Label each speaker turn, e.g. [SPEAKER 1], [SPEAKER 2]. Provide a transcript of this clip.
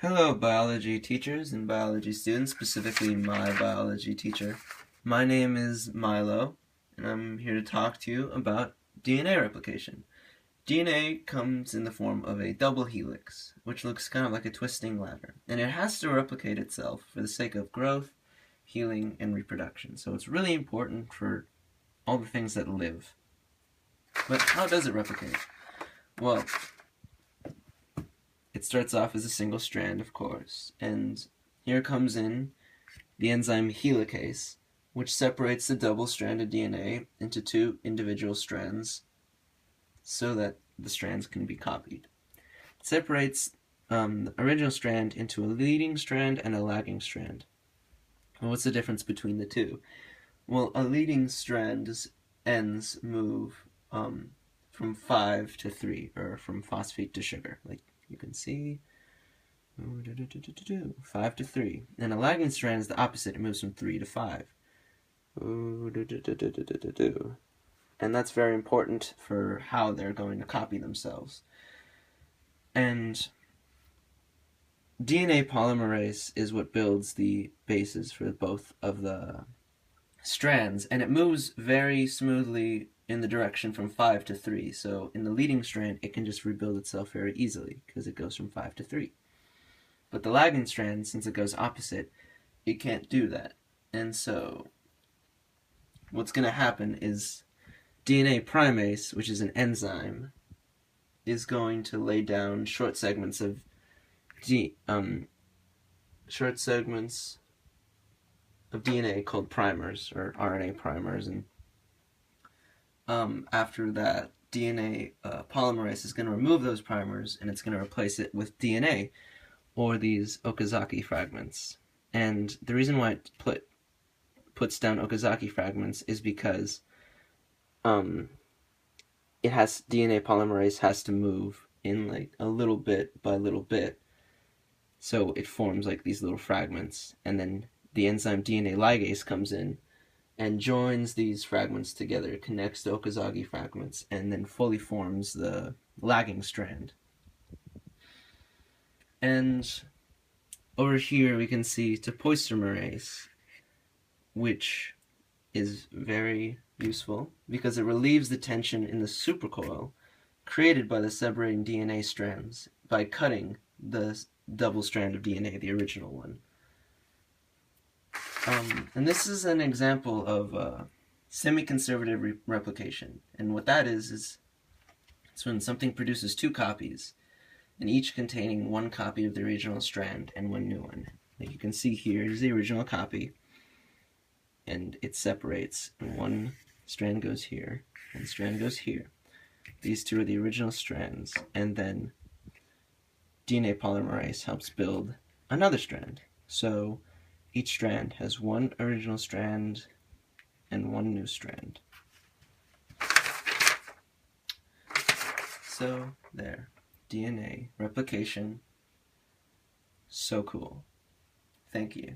[SPEAKER 1] Hello, biology teachers and biology students, specifically my biology teacher. My name is Milo, and I'm here to talk to you about DNA replication. DNA comes in the form of a double helix, which looks kind of like a twisting ladder, and it has to replicate itself for the sake of growth, healing, and reproduction. So it's really important for all the things that live. But how does it replicate? Well, it starts off as a single strand, of course, and here comes in the enzyme helicase, which separates the double-stranded DNA into two individual strands so that the strands can be copied. It separates the original strand into a leading strand and a lagging strand. And what's the difference between the two? Well, a leading strand's ends move from 5 to 3, or from phosphate to sugar, like you can see, 5 to 3. And a lagging strand is the opposite. It moves from 3 to 5. And that's very important for how they're going to copy themselves. And DNA polymerase is what builds the bases for both of the strands, and it moves very smoothly in the direction from 5 to 3. So in the leading strand, it can just rebuild itself very easily because it goes from 5 to 3. But the lagging strand, since it goes opposite, it can't do that. And so what's going to happen is DNA primase, which is an enzyme, is going to lay down short segments of DNA called primers, or RNA primers, and after that, DNA polymerase is going to remove those primers, and it's going to replace it with DNA, or these Okazaki fragments. And the reason why it puts down Okazaki fragments is because DNA polymerase has to move in like a little bit by little bit, so it forms like these little fragments, and then the enzyme DNA ligase comes in and joins these fragments together, connects the Okazaki fragments, and then fully forms the lagging strand. And over here we can see topoisomerase, which is very useful because it relieves the tension in the supercoil created by the separating DNA strands by cutting the double strand of DNA, the original one. And this is an example of semi-conservative replication. And what that is it's when something produces two copies, and each containing one copy of the original strand and one new one. Like you can see here is the original copy, and it separates, and one strand goes here, and strand goes here. These two are the original strands, and then DNA polymerase helps build another strand. So each strand has one original strand and one new strand. So there, DNA replication, so cool. Thank you.